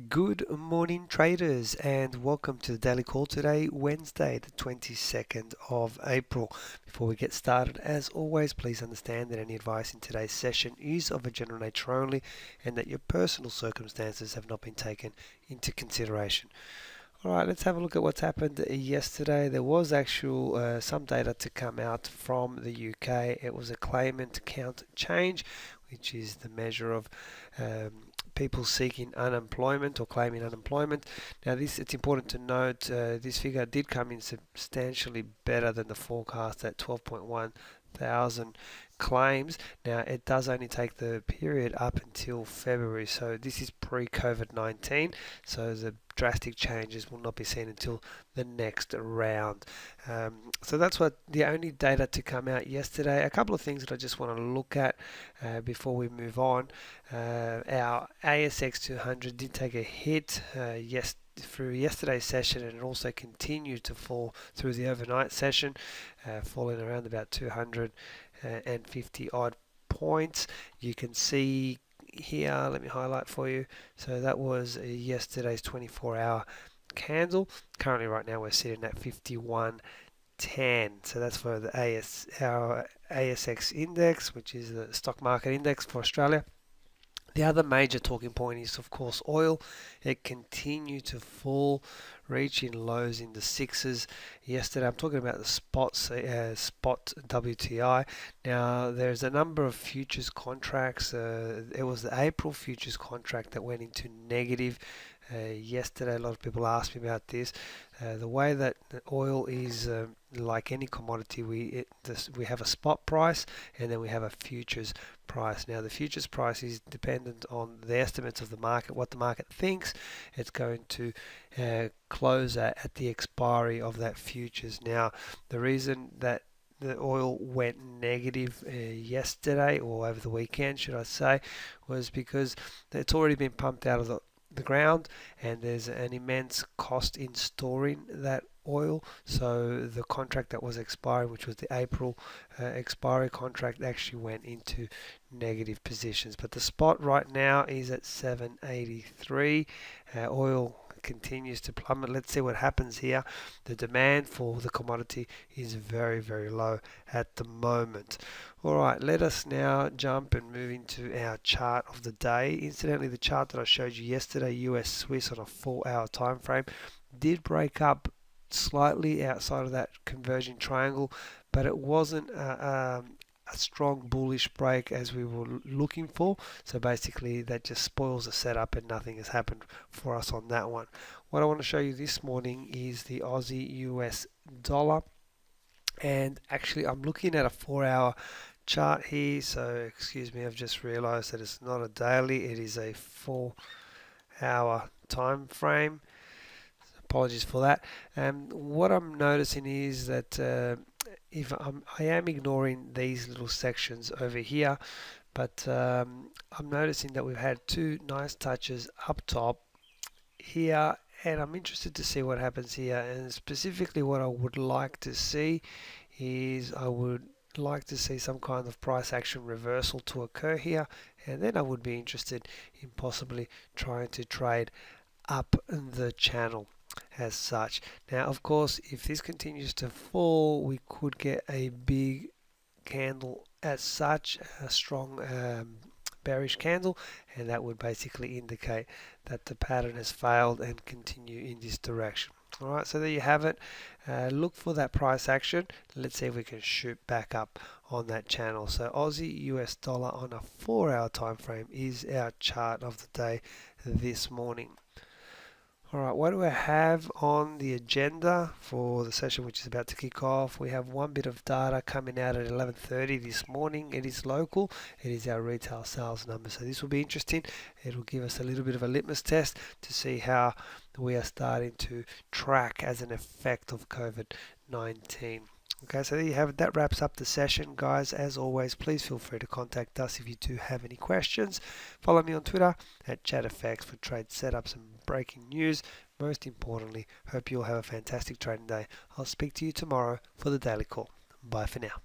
Good morning, traders, and welcome to the daily call today, Wednesday, the 22nd of April. Before we get started, as always, please understand that any advice in today's session is of a general nature only and that your personal circumstances have not been taken into consideration. Alright, let's have a look at what's happened yesterday. There was some data to come out from the UK. It was a claimant count change, which is the measure of people seeking unemployment or claiming unemployment. Now, it's important to note this figure did come in substantially better than the forecast at 12.1 thousand claims. Now, it does only take the period up until February, so this is pre-COVID-19, so the drastic changes will not be seen until the next round. So that's what the only data to come out yesterday. A couple of things that I just want to look at before we move on. Our ASX 200 did take a hit through yesterday's session, and it also continued to fall through the overnight session, falling around about 250 odd points. You can see here, let me highlight for you. So that was yesterday's 24-hour candle. Currently right now we're sitting at 51.10. So that's for our ASX index, which is the stock market index for Australia. The other major talking point is, of course, oil. It continued to fall, reaching lows in the sixes yesterday. I'm talking about the spot WTI. Now, there's a number of futures contracts. It was the April futures contract that went into negative yesterday. A lot of people asked me about this. The way that oil is like any commodity, we have a spot price and then we have a futures price. Now, the futures price is dependent on the estimates of the market, what the market thinks it's going to close at the expiry of that futures. Now, the reason that the oil went negative yesterday, or over the weekend should I say, was because it's already been pumped out of the ground, and there's an immense cost in storing that oil. So the contract that was expiring, which was the April expiry contract, actually went into negative positions. But the spot right now is at 783. Oil continues to plummet. Let's see what happens here. The demand for the commodity is very, very low at the moment. Alright, let us now jump and move into our chart of the day. Incidentally, the chart that I showed you yesterday, US Swiss on a 4-hour time frame, did break up slightly outside of that converging triangle, but it wasn't a strong bullish break as we were looking for. So basically that just spoils the setup and nothing has happened for us on that one. What I want to show you this morning is the Aussie US dollar, and actually I'm looking at a 4-hour chart here, so excuse me, I've just realized that it's not a daily, it is a 4-hour time frame. Apologies for that. What I'm noticing is that I am ignoring these little sections over here, but I'm noticing that we've had two nice touches up top here, and I'm interested to see what happens here. And specifically what I would like to see is I would like to see some kind of price action reversal to occur here, and then I would be interested in possibly trying to trade up the channel as such. Now, of course, if this continues to fall, we could get a big candle as such, a strong bearish candle, and that would basically indicate that the pattern has failed and continue in this direction. Alright, so there you have it. Look for that price action. Let's see if we can shoot back up on that channel. So Aussie US dollar on a 4-hour time frame is our chart of the day this morning. Alright, what do I have on the agenda for the session which is about to kick off? We have one bit of data coming out at 11:30 this morning. It is local. It is our retail sales number. So this will be interesting. It will give us a little bit of a litmus test to see how we are starting to track as an effect of COVID-19. Okay, so there you have it. That wraps up the session, guys. As always, please feel free to contact us if you do have any questions. Follow me on Twitter at ChatFX for trade setups and breaking news. Most importantly, hope you'll have a fantastic trading day. I'll speak to you tomorrow for the daily call. Bye for now.